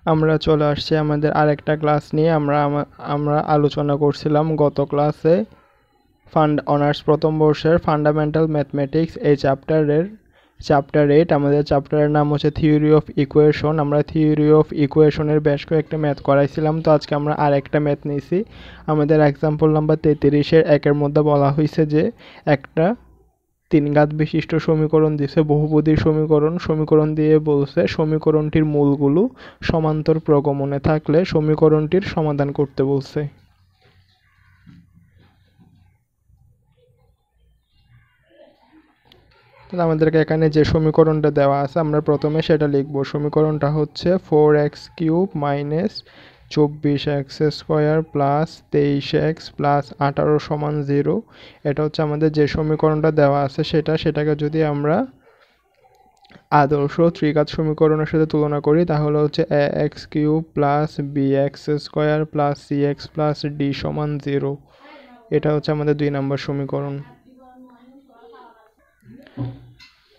আমরা চলে আসছি আমাদের আরেকটা ক্লাস নিয়ে। আমরা আলোচনা করছিলাম গত ক্লাসে অনার্স প্রথম বর্ষের ফান্ডামেন্টাল ম্যাথমেটিক্স এই চ্যাপ্টার 8। আমাদের চ্যাপ্টারের নাম হচ্ছে থিওরি অফ ইকুয়েশন। আমরা থিওরি অফ ইকুয়েশনের বেশ কয়েকটা ম্যাথ করাইছিলাম, তো আজকে আমরা আরেকটা ম্যাথ নিয়েছি। আমাদের এক্সাম্পল নাম্বার 33-এর 1-এর মধ্যে বলা হয়েছে যে একটা 3 ঘাত বিশিষ্ট সমীকরণ দিছে, বহুপদী সমীকরণ দিয়ে বলছে সমীকরণটির মূলগুলো সমান্তর প্রগমনে থাকলে সমীকরণটির সমাধান করতে বলছে। তাহলে আমাদেরকে এখানে যে সমীকরণটা দেওয়া আছে আমরা প্রথমে সেটা লিখব। সমীকরণটা হচ্ছে 4x³ minus 24x² plus 23x plus 18 সমান 0। এটা হচ্ছে আমাদের যে সমীকরণটা দেওয়া আছে সেটাকে যদি আমরা আদর্শ ত্রিঘাত সমীকরণের সাথে তুলনা করি তাহলে হচ্ছে ax³ plus bx² plus cx plus d সমান 0। এটা হচ্ছে আমাদের 2 নম্বর সমীকরণ।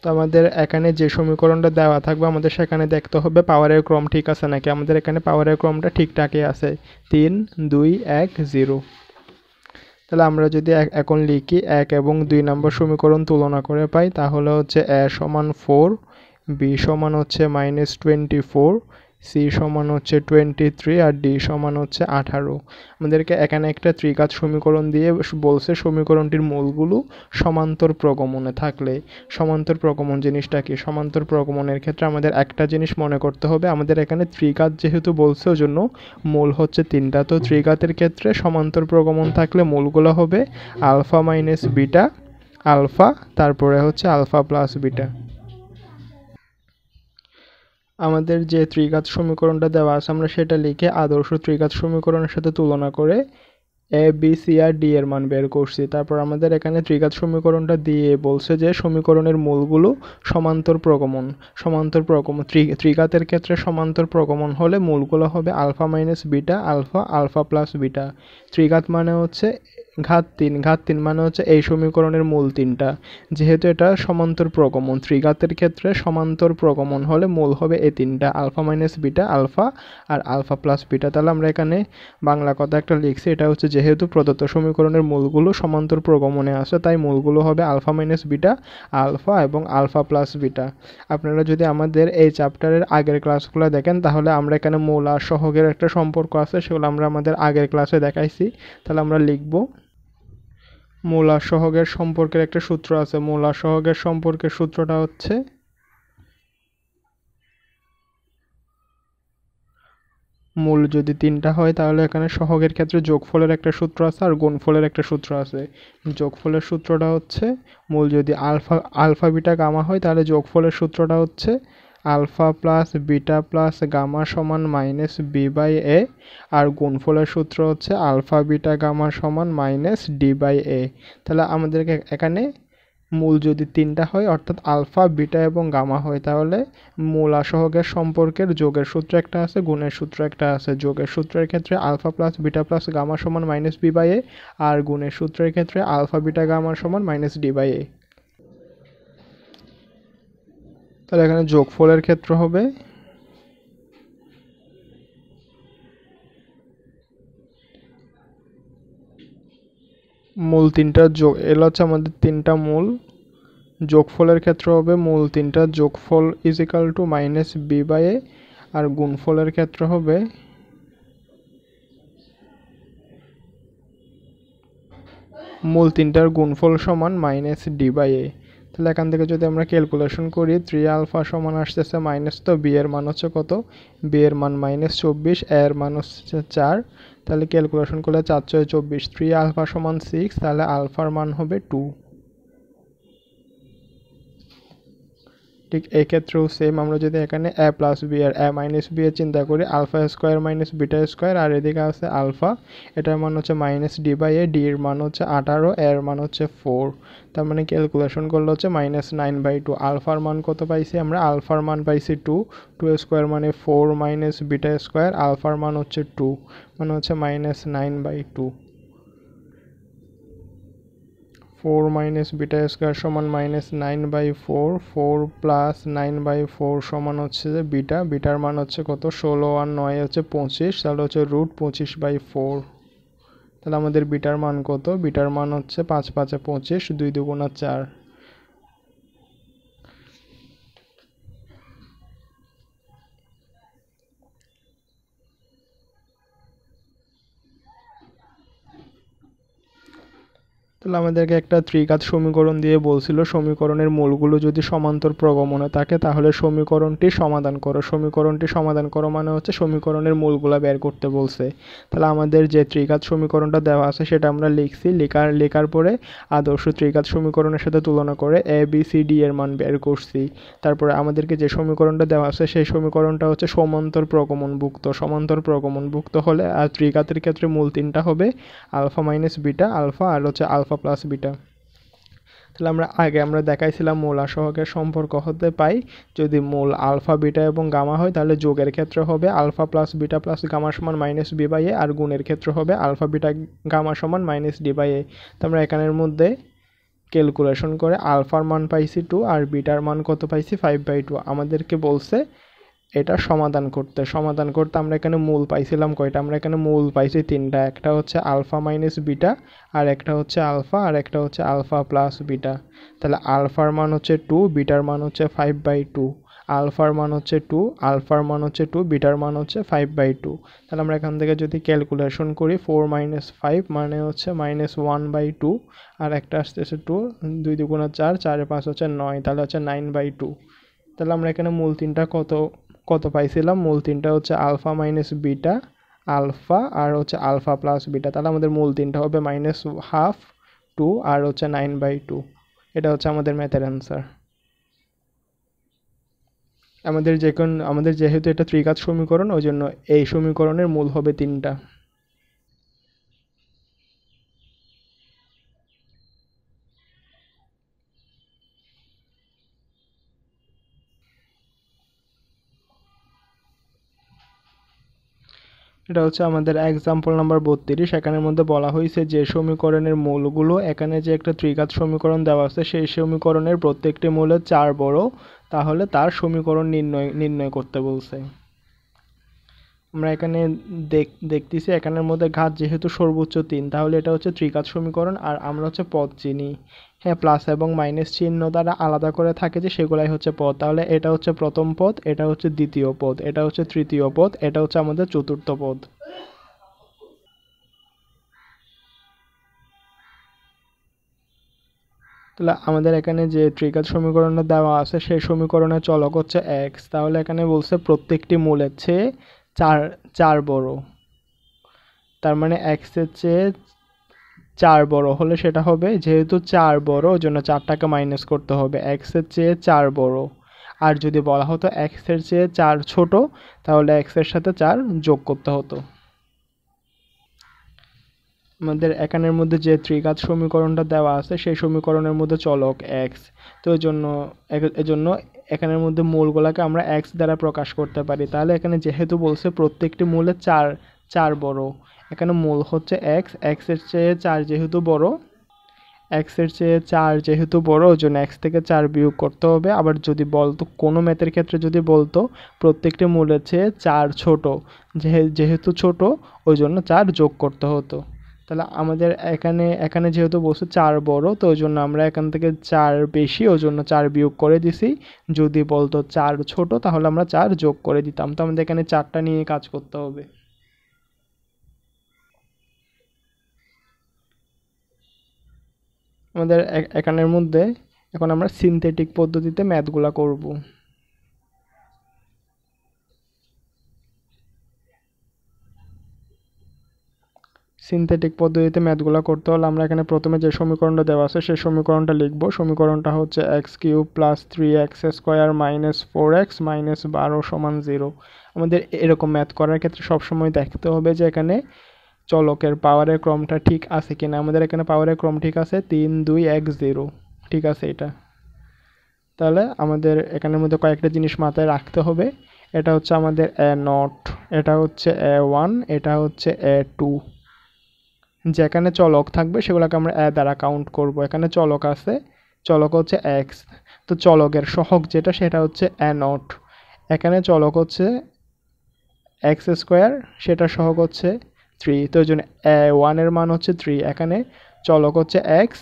তো আমাদের এখানে যে সমীকরণটা দেওয়া থাকবে আমাদের সেখানে দেখতে হবে পাওয়ারের ক্রম ঠিক আছে নাকি। আমাদের এখানে পাওয়ারের ক্রমটা ঠিকঠাকই আছে, 3 2 1 0। তাহলে আমরা যদি এখন লিখি 1 এবং 2 নম্বর সমীকরণ তুলনা করে পাই তাহলে হচ্ছে a সমান 4, b সমান হচ্ছে -24, c সমান হচ্ছে 23 আর d সমান হচ্ছে 18। আমাদেরকে এখানে একটা ত্রিঘাত সমীকরণ দিয়ে বলছে সমীকরণটির মূলগুলো সমান্তর প্রগমনে থাকলে। সমান্তর প্রগমন জিনিসটা কি? সমান্তর প্রগমনের ক্ষেত্রে আমাদের একটা জিনিস মনে করতে হবে, আমাদের এখানে ত্রিঘাত যেহেতু বলছে ওজন্য মূল হচ্ছে 3টা। তো ত্রিঘাতের ক্ষেত্রে সমান্তর প্রগমন থাকলে মূলগুলো হবে আলফা মাইনাস বিটা, আলফা তারপরে হচ্ছে আলফা প্লাস বিটা। আমাদের যে ত্রিঘাত সমীকরণটা দেওয়া আছে আমরা সেটা লিখে আদর্শ ত্রিঘাত সমীকরণের সাথে তুলনা করে A B C R D এর মান বের করছি। তারপর আমাদের এখানে ত্রিঘাত সমীকরণটা দিয়ে বলছে যে সমীকরণের মূলগুলো সমান্তর প্রগমন। ত্রিঘাতের ক্ষেত্রে সমান্তর প্রগমন হলে মূলগুলো হবে alpha minus beta, alpha alpha plus beta. ত্রিঘাত মানে হচ্ছে ঘাত 3 মানে হচ্ছে এই সমীকরণের মূল 3টা। যেহেতু এটা সমান্তর প্রগমন, ত্রিঘাতের ক্ষেত্রে সমান্তর প্রগমন হলে মূল হবে এই 3টা, আলফা মাইনাস বিটা, আলফা আর আলফা প্লাস বিটা। তাহলে আমরা এখানে বাংলা কথা একটা লিখছি, এটা হচ্ছে যেহেতু প্রদত্ত সমীকরণের মূলগুলো সমান্তর প্রগমনে আছে তাই মূলগুলো হবে আলফা মাইনাস বিটা, আলফা এবং আলফা প্লাস বিটা। আপনারা যদি আমাদের এই চ্যাপ্টারের আগের ক্লাসগুলো দেখেন তাহলে আমরা এখানে মূল আর সহগের একটা সম্পর্ক আছে, সেগুলো আমরা আমাদের আগের ক্লাসে দেখাইছি। তাহলে আমরা লিখব মূল আর সহগের সম্পর্কের একটা সূত্র আছে। মূল আর সহগের সম্পর্কের সূত্রটা হচ্ছে মূল যদি 3টা হয় তাহলে এখানে সহগের ক্ষেত্রে যোগফলের একটা সূত্র আছে আর গুণফলের একটা সূত্র আছে। যোগফলের সূত্রটা হচ্ছে মূল যদি আলফা আলফা বিটা গামা হয় তাহলে যোগফলের সূত্রটা হচ্ছে alpha plus beta plus gamma সমান মাইনাস বি বাই এ, আর গুণফলের সূত্র হচ্ছে আলফা বিটা গামা সমান মাইনাস ডি বাই এ। তাহলে আমাদেরকে এখানে মূল যদি 3টা হয় অর্থাৎ আলফা বিটা এবং গামা হয় তাহলে মূল আর সহগের সম্পর্কের যোগের সূত্র একটা আছে, গুণের সূত্র একটা আছে। যোগের সূত্রের ক্ষেত্রে alpha plus beta plus gamma সমান মাইনাস বি বাই এ, আর গুণের সূত্রের ক্ষেত্রে আলফা বিটা গামা সমান মাইনাস ডি বাই এ। তাহলে এখানে যোগফলের ক্ষেত্র হবে মূল 3টার যোগ, এগুলো হচ্ছে আমাদের 3টা মূল। যোগফলের ক্ষেত্র হবে মূল 3টার যোগফল is equal to minus B by A, আর গুণফলের ক্ষেত্র হবে মূল 3টার গুণফল সমান মাইনাস ডি বাই এ। তাহলে এখান থেকে যদি আমরা ক্যালকুলেশন করি 3 আলফা সমান আসতেছে মাইনাস, তো বি এর মান হচ্ছে কত? বি এর মান -24, এর মান হচ্ছে 4। তাহলে ক্যালকুলেশন করলে 4 6 24, 3 আলফা সমান 6, তাহলে আলফার মান হবে 2। ঠিক এই ক্ষেত্রেও সেম, আমরা যদি এখানে এ প্লাস বি আর এ মাইনাস বি এর চিন্তা করি alpha square minus beta square, আর এদিকে আছে আলফা, এটার মান হচ্ছে minus D by A, D এর মান হচ্ছে 18, এর মান হচ্ছে 4। তার মানে ক্যালকুলেশন করলে হচ্ছে -9/2। আলফার মান কত পাইছি আমরা? আলফার মান পাইছি 2, 2 স্কোয়ার মানে 4 মাইনাস বিটা স্কোয়ার, আলফার মান হচ্ছে 2 মানে হচ্ছে -9/2। 4 মাইনাস বিটা স্কোয়ার সমান -9/4, 4 প্লাস 9/4 সমান হচ্ছে যে বিটার মান হচ্ছে কত, 16 আর 9 হচ্ছে 25, তাহলে হচ্ছে √25/4। তাহলে আমাদের বিটার মান কত, বিটার মান হচ্ছে 5 5 25, 2 2 4। তাহলে আমাদেরকে একটা ত্রিঘাত সমীকরণ দিয়ে বলছিল সমীকরণের মূলগুলো যদি সমান্তর প্রগমনে থাকে তাহলে সমীকরণটি সমাধান করো মানে হচ্ছে সমীকরণের মূলগুলো বের করতে বলছে। তাহলে আমাদের যে ত্রিঘাত সমীকরণটা দেওয়া আছে সেটা আমরা লিখছি, লেখার পরে আদর্শ ত্রিঘাত সমীকরণের সাথে তুলনা করে এ বি সি ডি এর মান বের করছি। তারপরে আমাদেরকে যে সমীকরণটা দেওয়া আছে সেই সমীকরণটা হচ্ছে সমান্তর প্রগমনভুক্ত হলে আর ত্রিঘাতের ক্ষেত্রে মূল তিনটা হবে আলফা মাইনাস বিটা, আলফা আর হচ্ছে আলফা প্লাস বিটা। তাহলে আমরা দেখাইছিলাম মূল আর সহগের সম্পর্ক হতে পাই যদি মূল আলফা বিটা এবং গামা হয় তাহলে যোগের ক্ষেত্রে হবে alpha plus beta plus gamma সমান -b/a, আর গুণের ক্ষেত্রে হবে আলফা বিটা গামা সমান -d/a। তো আমরা এখানের মধ্যে ক্যালকুলেশন করে আলফার মান পাইছি 2 আর বিটার মান কত পাইছি 5/2। আমাদেরকে বলছে এটা সমাধান করতে আমরা এখানে মূল পাইছিলাম কয়টা, আমরা এখানে মূল পাইছি তিনটা, একটা হচ্ছে আলফা মাইনাস বিটা, আর একটা হচ্ছে আলফা, আর একটা হচ্ছে আলফা প্লাস বিটা। তাহলে আলফার মান হচ্ছে 2, বিটার মান হচ্ছে 5/2, আলফার মান হচ্ছে 2, বিটার মান হচ্ছে 5/2। তাহলে আমরা এখান থেকে যদি ক্যালকুলেশন করি 4 - 5 মানে হচ্ছে -1/2, আর একটা আসতেছে 2, 2 2 4, 4 5 হচ্ছে 9, তাহলে হচ্ছে 9/2। তাহলে আমরা এখানে মূল তিনটা কত পাইছিলাম, মূল তিনটা হচ্ছে আলফা মাইনাস বিটা, আলফা আর হচ্ছে আলফা প্লাস বিটা। তাহলে আমাদের মূল তিনটা হবে -1/2, 2 আর হচ্ছে 9/2। এটা হচ্ছে আমাদের ম্যাথের অ্যান্সার। আমাদের যেহেতু এটা ত্রিঘাত সমীকরণ ওই জন্য এই সমীকরণের মূল হবে তিনটা। এটা হচ্ছে আমাদের এক্সাম্পল নাম্বার 32। এখানের মধ্যে বলা হয়েছে যে সমীকরণের মূলগুলো, এখানে যে একটা ত্রিঘাত সমীকরণ দেওয়া আছে সেই সমীকরণের প্রত্যেকটি মূলের 4 বড়, তাহলে তার সমীকরণ নির্ণয় করতে বলছে। আমরা এখানে দেখতেছি এখানের মধ্যে ঘাত যেহেতু সর্বোচ্চ 3 তাহলে এটা হচ্ছে ত্রিঘাত সমীকরণ, আর আমরা হচ্ছে পদ চিনি, হ্যাঁ প্লাস এবং মাইনাস চিহ্ন দ্বারা আলাদা করে থাকে যে সেগুলাই হচ্ছে পদ। তাহলে এটা হচ্ছে প্রথম পদ, এটা হচ্ছে দ্বিতীয় পদ, এটা হচ্ছে তৃতীয় পদ, এটা হচ্ছে আমাদের চতুর্থ পদ। তাহলে আমাদের এখানে যে ত্রিঘাত সমীকরণটা দেওয়া আছে সেই সমীকরণের চলক হচ্ছে x। তাহলে এখানে বলছে প্রত্যেকটি মূলের চেয়ে 4 বড়, তার মানে x এর চেয়ে 4 বড় হলে সেটা হবে, যেহেতু 4 বড় ওই জন্য 4টাকে মাইনাস করতে হবে, x এর চেয়ে 4 বড়। আর যদি বলা হতো x এর চেয়ে 4 ছোট তাহলে x এর সাথে 4 যোগ করতে হতো। আমাদের এখানের মধ্যে যে ত্রিঘাত সমীকরণটা দেওয়া আছে সেই সমীকরণের মধ্যে চলক x, তো এজন্য এখানের মধ্যে মূলগুলোকে আমরা x দ্বারা প্রকাশ করতে পারি। তাহলে এখানে যেহেতু বলছে প্রত্যেকটি মূলে 4 বড়, এখানে মূল হচ্ছে x, x এর চেয়ে 4 যেহেতু বড়, ওই জন্য x থেকে 4 বিয়োগ করতে হবে। আবার যদি বলতো কোনো ম্যাথের ক্ষেত্রে যদি বলতো প্রত্যেকটি মূলের চেয়ে 4 ছোট, যেহেতু ছোট ওই জন্য 4 যোগ করতে হতো। তাহলে আমাদের এখানে যেহেতু বলছে 4 বড়, তো ওই জন্য আমরা এখান থেকে 4 বেশি ওই জন্য 4 বিয়োগ করে দিছি। যদি বলতো 4 ছোট তাহলে আমরা 4 যোগ করে দিতাম। তো আমাদের এখানে 4টা নিয়ে কাজ করতে হবে। আমাদের এখানের মধ্যে এখন আমরা সিনথেটিক পদ্ধতিতে ম্যাথগুলা করব। সিনথেটিক পদ্ধতিতে ম্যাথগুলো করতে হলে আমরা এখানে প্রথমে যে সমীকরণটা দেওয়া আছে সেই সমীকরণটা লিখব। সমীকরণটা হচ্ছে x³ + 3x² - 4x - 12 = 0। আমাদের এরকম ম্যাথ করার ক্ষেত্রে সবসময় দেখতে হবে যে এখানে চলকের পাওয়ারের ক্রমটা ঠিক আছে কিনা। আমাদের এখানে পাওয়ারের ক্রম ঠিক আছে, 3 2 1 0, ঠিক আছে এটা। তাহলে আমাদের এখানের মধ্যে কয়েকটা জিনিস মাথায় রাখতে হবে। এটা হচ্ছে আমাদের A0, এটা হচ্ছে A1, এটা হচ্ছে A2, যেখানে চলক থাকবে সেগুলোকে আমরা এ দ্বারা কাউন্ট করব। এখানে চলক আছে, চলক হচ্ছে এক্স, তো চলকের সহগ যেটা সেটা হচ্ছে এ নট। এখানে চলক হচ্ছে এক্স স্কোয়ার, সেটা সহগ হচ্ছে 3, তো ওই জন্য এ ওয়ানের মান হচ্ছে 3। এখানে চলক হচ্ছে এক্স,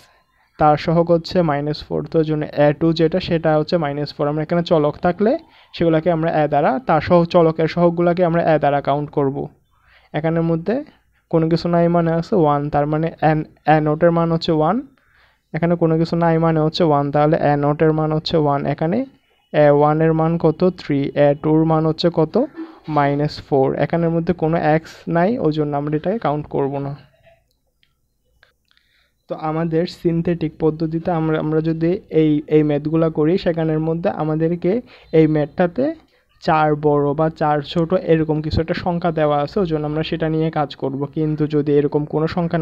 তার সহগ হচ্ছে -4, তো ওই জন্য এ টু যেটা সেটা হচ্ছে -4। আমরা এখানে চলক থাকলে সেগুলোকে আমরা এ দ্বারা, তার সহ চলকের সহগগুলোকে আমরা এ দ্বারা কাউন্ট করব। এখানের মধ্যে কোনো কিছু নাই মানে আছে 1, তার মানে এ নোটের মান হচ্ছে 1। এখানে কোনো কিছু নাই মানে হচ্ছে 1, তাহলে এ নোটের মান হচ্ছে 1। এখানে এ ওয়ানের মান কত 3, এ টুর মান হচ্ছে কত -4। এখানের মধ্যে কোনো এক্স নাই, ওই জন্য আমরা এটাকে কাউন্ট করব না। তো আমাদের সিনথেটিক পদ্ধতিতে আমরা যদি এই ম্যাথগুলো করি, সেখানের মধ্যে আমাদেরকে এই ম্যাথটাতে 4 বড় বা 4 ছোট এরকম কিছু একটা সংখ্যা দেওয়া আছে, ওই জন্য আমরা সেটা নিয়ে কাজ করব। কিন্তু যদি এরকম কোনো সংখ্যা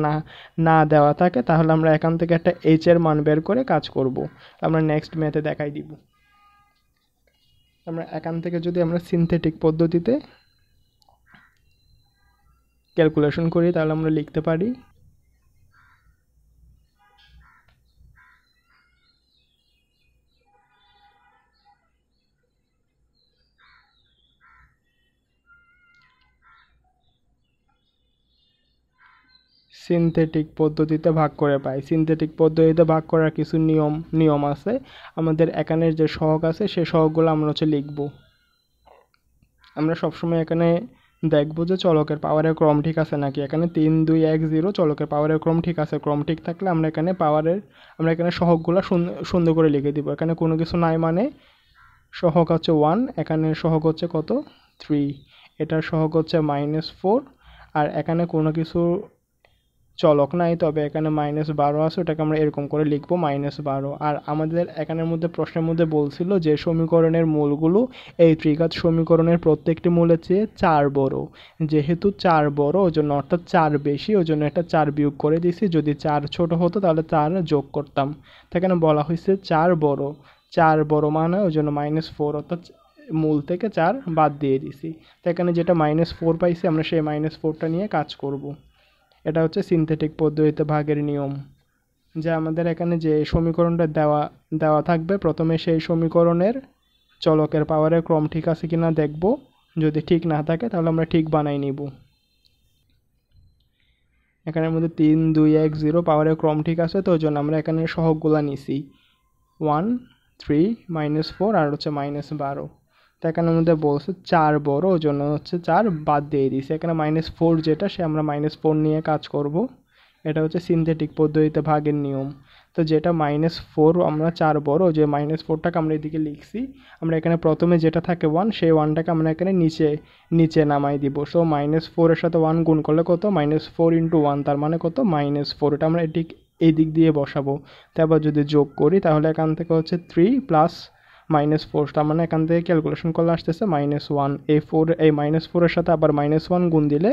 না দেওয়া থাকে তাহলে আমরা এখান থেকে একটা এইচ এর মান বের করে কাজ করব। আমরা নেক্সট ম্যাথে দেখাই দিব। আমরা এখান থেকে যদি আমরা সিনথেটিক পদ্ধতিতে ক্যালকুলেশন করি তাহলে আমরা লিখতে পারি সিনথেটিক পদ্ধতিতে ভাগ করে পাই। সিনথেটিক পদ্ধতিতে ভাগ করার কিছু নিয়ম আছে। আমাদের এখানের যে সহগ আছে সেই সহগগুলো আমরা হচ্ছে লিখব। আমরা সবসময় এখানে দেখবো যে চলকের পাওয়ারের ক্রম ঠিক আছে নাকি। এখানে 3 2 1 0 চলকের পাওয়ারের ক্রম ঠিক আছে। ক্রম ঠিক থাকলে আমরা এখানে সহগগুলো সুন্দর করে লিখে দিব। এখানে কোনো কিছু নাই মানে সহগ হচ্ছে 1, এখানে সহগ হচ্ছে কত 3, এটার সহগ হচ্ছে -4, আর এখানে কোনো কিছু চলক নাই, তবে এখানে -12 আছে, ওটাকে আমরা এরকম করে লিখবো -12। আর আমাদের এখানের মধ্যে প্রশ্নের মধ্যে বলছিল যে সমীকরণের মূলগুলো এই ত্রিঘাত সমীকরণের প্রত্যেকটি মূলের চেয়ে 4 বড়। যেহেতু 4 বড় ওই জন্য, অর্থাৎ 4 বেশি, ওই জন্য একটা 4 বিয়োগ করে দিছি। যদি 4 ছোট হতো তাহলে 4 যোগ করতাম। তো এখানে বলা হয়েছে 4 বড়, 4 বড় মানে ওই জন্য -4, অর্থাৎ মূল থেকে 4 বাদ দিয়ে দিছি। তো এখানে যেটা -4 পাইছি আমরা সেই -4টা নিয়ে কাজ করব। এটা হচ্ছে সিনথেটিক পদ্ধতিতে ভাগের নিয়ম। যে আমাদের এখানে যে সমীকরণটা দেওয়া থাকবে, প্রথমে সেই সমীকরণের চলকের পাওয়ারের ক্রম ঠিক আছে কিনা দেখব। যদি ঠিক না থাকে তাহলে আমরা ঠিক বানাই নিব। এখানের মধ্যে 3 2 1 0 পাওয়ারের ক্রম ঠিক আছে, তো ওই জন্য আমরা এখানে সহগগুলা নিছি 1 3 -4 আর হচ্ছে -12। তো এখানের মধ্যে বলছে 4 বড়, ওই জন্য হচ্ছে 4 বাদ দিয়ে দিয়েছে। এখানে -4 যেটা সে আমরা -4 নিয়ে কাজ করব। এটা হচ্ছে সিনথেটিক পদ্ধতিতে ভাগের নিয়ম। তো যেটা -4 আমরা 4 বড়, যে -4টাকে আমরা এদিকে লিখছি। আমরা এখানে প্রথমে যেটা থাকে 1, সেই 1টাকে আমরা এখানে নিচে নামাই দিব। সো -4 এর সাথে 1 গুণ করলে কত -4 × 1, তার মানে কত -4। এটা আমরা এই দিক দিয়ে বসাবো। তারপর যদি যোগ করি তাহলে এখান থেকে হচ্ছে 3 প্লাস -4, তার মানে এখান থেকে ক্যালকুলেশন করলে আসতেছে -1। এই -4 এর সাথে আবার -1 গুণ দিলে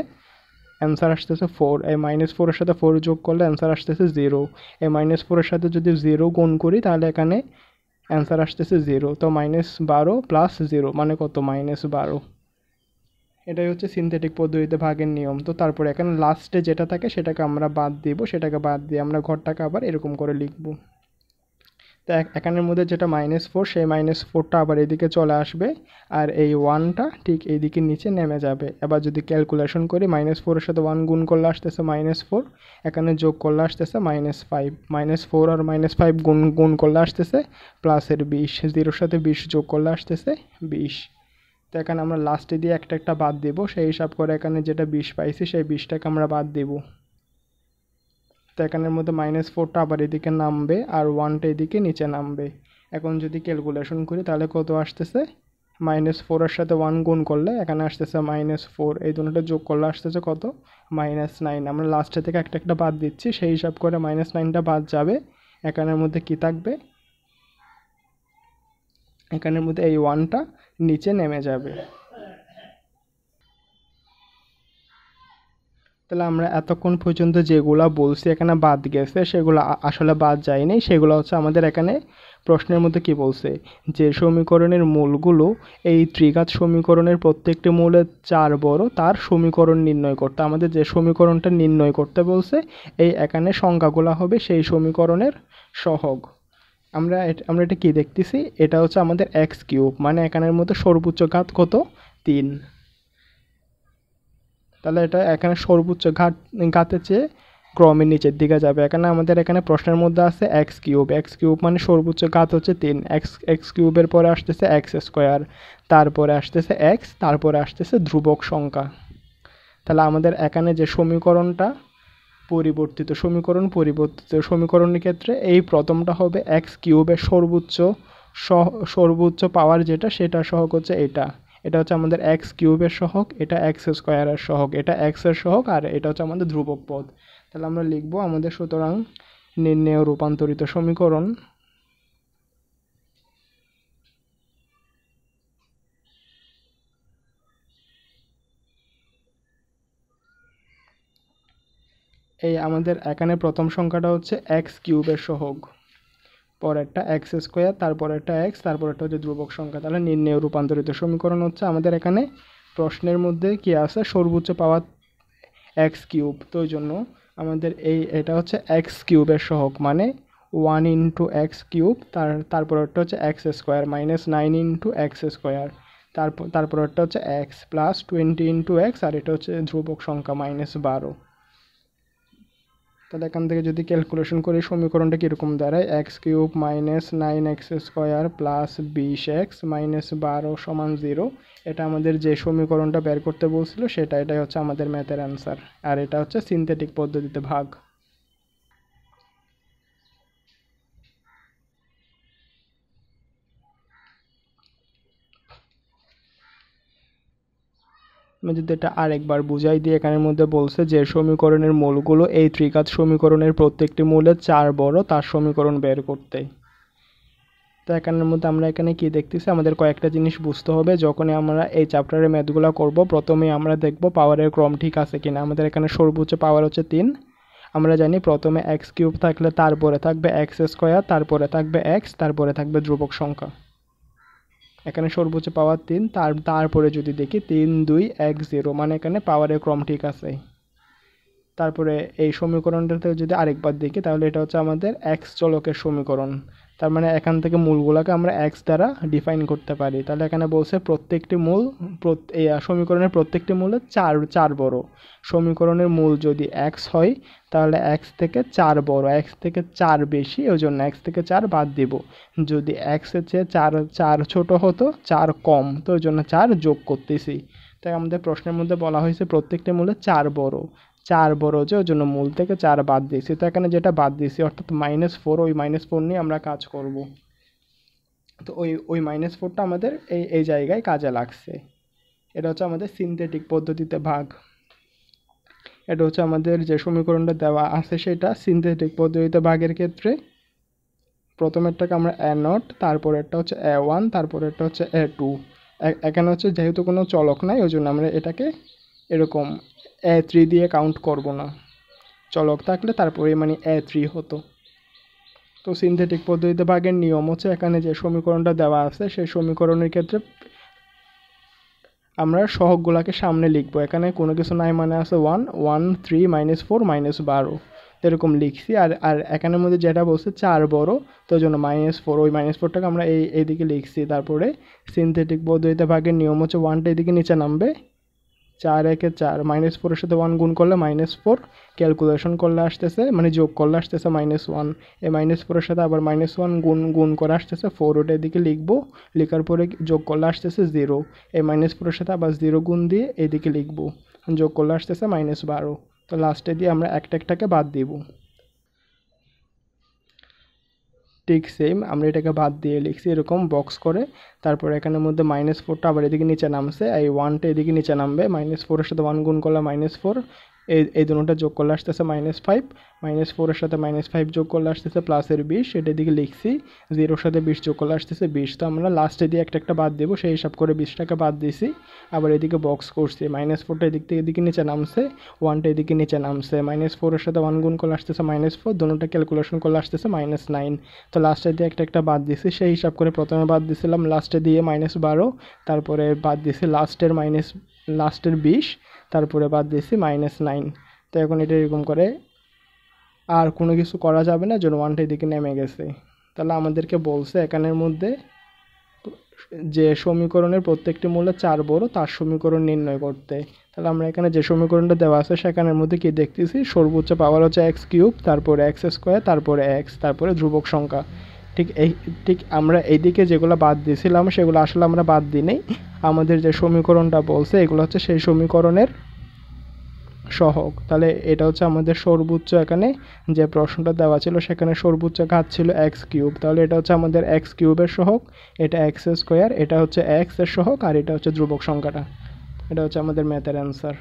অ্যান্সার আসতেছে 4। এই -4 এর সাথে 4 যোগ করলে অ্যান্সার আসতেছে 0। এই -4 এর সাথে যদি 0 গুণ করি তাহলে এখানে অ্যান্সার আসতেছে 0। তো -12 প্লাস 0 মানে কত -12। এটাই হচ্ছে সিনথেটিক পদ্ধতিতে ভাগের নিয়ম। তো তারপর এখানে লাস্টে যেটা থাকে সেটাকে আমরা বাদ দিব, সেটাকে বাদ দিয়ে আমরা ঘরটাকে আবার এরকম করে লিখব। তো এখানের মধ্যে যেটা -4, সেই -4টা আবার এদিকে চলে আসবে, আর এই 1টা ঠিক এইদিকে নিচে নেমে যাবে। এবার যদি ক্যালকুলেশন করি -4 এর সাথে 1 গুণ করলে আসতেছে -4, এখানে যোগ করলে আসতেছে -5, -4 আর -5 গুণ করলে আসতেছে প্লাসের 20, 0 এর সাথে 20 যোগ করলে আসতেছে 20। তো এখানে আমরা লাস্টে দিয়ে একটা বাদ দেব, সেই হিসাব করে এখানে যেটা 20 পাইছি সেই 20টাকে আমরা বাদ দেব। তো এখানের মধ্যে -4টা আবার এদিকে নামবে আর 1টা এদিকে নিচে নামবে। এখন যদি ক্যালকুলেশন করি তাহলে কত আসতেছে, -4 এর সাথে 1 গুণ করলে এখানে আসতেছে -4, এই দুটোটা যোগ করলে আসতেছে কত -9। আমরা লাস্টে থেকে একটা বাদ দিচ্ছি, সেই হিসাব করে -9টা বাদ যাবে। এখানের মধ্যে কি থাকবে, এখানের মধ্যে এই 1টা নিচে নেমে যাবে। তাহলে আমরা এতক্ষণ পর্যন্ত যেগুলা বলছি এখানে বাদ গেছে সেগুলো আসলে বাদ যায়নি, সেগুলো হচ্ছে আমাদের এখানে প্রশ্নের মধ্যে কি বলছে যে সমীকরণের মূলগুলো এই ত্রিঘাত সমীকরণের প্রত্যেকটি মূলের 4 বড় তার সমীকরণ নির্ণয় করতে। আমাদের যে সমীকরণটা নির্ণয় করতে বলছে এই এখানে সংখ্যাগুলো হবে সেই সমীকরণের সহগ। আমরা এটা কি দেখতেছি, এটা হচ্ছে আমাদের এক্স কিউব, মানে এখানের মধ্যে সর্বোচ্চ ঘাত কত 3। তাহলে এটা এখানে সর্বোচ্চ ঘাতের চেয়ে ক্রমে নিচের দিকে যাবে। এখানে আমাদের এখানে প্রশ্নের মধ্যে আছে এক্স কিউব মানে সর্বোচ্চ ঘাত হচ্ছে 3, এক্স কিউবের পরে আসতেছে এক্স স্কোয়ার, তারপরে আসতেছে এক্স, তারপরে আসতেছে ধ্রুবক সংখ্যা। তাহলে আমাদের এখানে যে সমীকরণটা পরিবর্তিত সমীকরণের ক্ষেত্রে এই প্রথমটা হবে এক্স কিউবের সর্বোচ্চ পাওয়ার যেটা সেটা সহগ হচ্ছে এটা হচ্ছে আমাদের এক্স কিউবের সহগ, এটা এক্স স্কোয়ারের সহগ, এটা এক্স এর সহগ, আর এটা হচ্ছে আমাদের ধ্রুবক পদ। তাহলে আমরা লিখব আমাদের সুতরাং নির্ণেয় রূপান্তরিত সমীকরণ এই আমাদের এখানে প্রথম সংখ্যাটা হচ্ছে এক্স কিউবের সহগ, পরেরটা এক্স স্কোয়ার, তারপরেরটা এক্স, তারপরেরটা হচ্ছে ধ্রুবক সংখ্যা। তাহলে নির্ণেয় রূপান্তরিত সমীকরণ হচ্ছে আমাদের এখানে প্রশ্নের মধ্যে কি আছে সর্বোচ্চ পাওয়ার এক্স কিউব, তো ওই জন্য আমাদের এটা হচ্ছে এক্স কিউবের সহগ মানে 1 ইন্টু এক্স কিউব, তারপরেরটা হচ্ছে x square minus 9 into x square, তারপরেরটা হচ্ছে এক্স প্লাস 20 ইন্টু এক্স, আর এটা হচ্ছে ধ্রুবক সংখ্যা -12। তাহলে এখান থেকে যদি ক্যালকুলেশন করি সমীকরণটা কীরকম দাঁড়ায়, x cube minus 9x square plus 20x minus 12 সমান 0। এটা আমাদের যে সমীকরণটা বের করতে বলছিল এটাই হচ্ছে আমাদের ম্যাথের অ্যান্সার, আর এটা হচ্ছে সিনথেটিক পদ্ধতিতে ভাগ। আমি যদি এটা আরেকবার বুঝাই দিই, এখানের মধ্যে বলছে যে সমীকরণের মূলগুলো এই ত্রিঘাত সমীকরণের প্রত্যেকটি মূলের 4 বড় তার সমীকরণ বের করতে। তো এখানের মধ্যে আমরা এখানে কি দেখতেছি, আমাদের কয়েকটা জিনিস বুঝতে হবে যখনই আমরা এই চ্যাপ্টারের ম্যাথগুলো করব। প্রথমে আমরা দেখব পাওয়ারের ক্রম ঠিক আছে কিনা। আমাদের এখানে সর্বোচ্চ পাওয়ার হচ্ছে 3। আমরা জানি প্রথমে এক্স কিউব থাকলে তারপরে থাকবে এক্স স্কোয়ার, তারপরে থাকবে এক্স, তারপরে থাকবে ধ্রুবক সংখ্যা। এখানে সর্বোচ্চ পাওয়ার 3, তারপরে যদি দেখি 3 2 1 0, মানে এখানে পাওয়ারের ক্রম ঠিক আছে। তারপরে এই সমীকরণটাতে যদি আরেকবার দেখি তাহলে এটা হচ্ছে আমাদের এক্স চলকের সমীকরণ, তার মানে এখান থেকে মূলগুলোকে আমরা এক্স দ্বারা ডিফাইন করতে পারি। তাহলে এখানে বলছে প্রত্যেকটি মূল সমীকরণের প্রত্যেকটি মূলে 4 বড়। সমীকরণের মূল যদি এক্স হয় তাহলে এক্স থেকে 4 বড়, এক্স থেকে 4 বেশি, ওই জন্য এক্স থেকে 4 বাদ দিব। যদি এক্সের চেয়ে 4 ছোট হতো, 4 কম, তো ওই জন্য 4 যোগ করতেছি। তাই আমাদের প্রশ্নের মধ্যে বলা হয়েছে প্রত্যেকটি মূলে 4 বড়, 4 বড় যে ওই জন্য মূল থেকে 4 বাদ দিয়েছি। তো এখানে যেটা বাদ দিয়েছি অর্থাৎ -4, ওই -4 নিয়ে আমরা কাজ করব। তো ওই -4টা আমাদের এই জায়গায় কাজে লাগছে। এটা হচ্ছে আমাদের সিনথেটিক পদ্ধতিতে ভাগ। এটা হচ্ছে আমাদের যে সমীকরণটা দেওয়া আছে সেটা সিনথেটিক পদ্ধতিতে ভাগের ক্ষেত্রে প্রথমেরটাকে আমরা A0, তারপরেরটা হচ্ছে A1, তারপরেরটা হচ্ছে A2। এখানে হচ্ছে যেহেতু কোনো চলক নাই ওই জন্য আমরা এটাকে এরকম A3 দিয়ে কাউন্ট করব না, চলক থাকলে তারপরে মানে A3 হতো। তো সিনথেটিক পদ্ধতিতে ভাগের নিয়ম হচ্ছে এখানে যে সমীকরণটা দেওয়া আছে সেই সমীকরণের ক্ষেত্রে আমরা সহগগুলোকে সামনে লিখবো। এখানে কোনো কিছু নাই মানে আছে 1 1 3 -4 -12 এরকম লিখছি। আর এখানের মধ্যে যেটা বলছে 4 বড়, তো জন্য -4, ওই -4টাকে আমরা এইদিকে লিখছি। তারপরে সিনথেটিক পদ্ধতিতে ভাগের নিয়ম হচ্ছে 1টা এদিকে নিচে নামবে, 4 1 4, -4 এর সাথে 1 গুণ করলে -4, ক্যালকুলেশন করলে আসতেছে মানে যোগ করলে আসতেছে -1, এই -4 এর সাথে আবার -1 গুণ করে আসতেছে 4, ওটা এদিকে লিখবো, লেখার পরে যোগ করলে আসতেছে 0, এই -4 এর সাথে আবার 0 গুণ দিয়ে এদিকে লিখবো, যোগ করলে আসতেছে -12। তো লাস্টে দিয়ে আমরা একটাকে বাদ দিব। ঠিক সেম আমরা এটাকে বাদ দিয়ে লিখছি এরকম বক্স করে। তারপর এখানের মধ্যে -4টা আবার এদিকে নিচে নামছে, এই 1টা এদিকে নিচে নামবে, -4 এর সাথে 1 গুণ করলে -4, এই দুটোটা যোগ করলে আসতেছে -5, -4 এর সাথে -5 যোগ করলে আসতেছে প্লাসের 20, এটা দিকে লিখছি। 0 এর সাথে 20 যোগ করলে আসতেছে 20। তো আমরা লাস্টে দিয়ে একটা বাদ দেবো, সেই হিসাব করে 20টাকে বাদ দিয়েছি। আবার এদিকে বক্স করছি, -4টা এদিক থেকে এদিকে নিচে নামছে, 1টা এদিকে নিচে নামছে। -4 এর সাথে 1 গুণ করলে আসতেছে -4, দুটোটা ক্যালকুলেশন করলে আসতেছে -9। তো লাস্টে দিয়ে একটা বাদ দিয়েছি, সেই হিসাব করে প্রথমে বাদ দিয়েছিলাম লাস্টে দিয়ে -12, তারপরে বাদ দিয়েছি লাস্টের 20, তারপরে বাদ দিয়েছি -9। তো এখন এটা এরকম করে আর কোনো কিছু করা যাবে না, জন্য 1টা এদিকে নেমে গেছে। তাহলে আমাদেরকে বলছে এখানের মধ্যে যে সমীকরণের প্রত্যেকটি মূল্য 4 বড় তার সমীকরণ নির্ণয় করতে। তাহলে আমরা এখানে যে সমীকরণটা দেওয়া আছে সেখানের মধ্যে কি দেখতেছি, সর্বোচ্চ পাওয়ার হচ্ছে x3, তারপরে x², তারপরে x, তারপরে ধ্রুবক সংখ্যা। ঠিক আমরা এইদিকে যেগুলো বাদ দিয়েছিলাম সেগুলো আসলে আমরা বাদ দিই নাই, আমাদের যে সমীকরণটা বলছে এগুলো হচ্ছে সেই সমীকরণের সহগ। তাহলে এটা হচ্ছে আমাদের সর্বোচ্চ, এখানে যে প্রশ্নটা দেওয়া ছিল সেখানে সর্বোচ্চ ঘাত ছিল x3, তাহলে এটা হচ্ছে আমাদের x3 এর সহগ, এটা x², এটা হচ্ছে x এর সহগ, আর এটা হচ্ছে ধ্রুবক সংখ্যাটা। এটা হচ্ছে আমাদের ম্যাথের অ্যান্সার।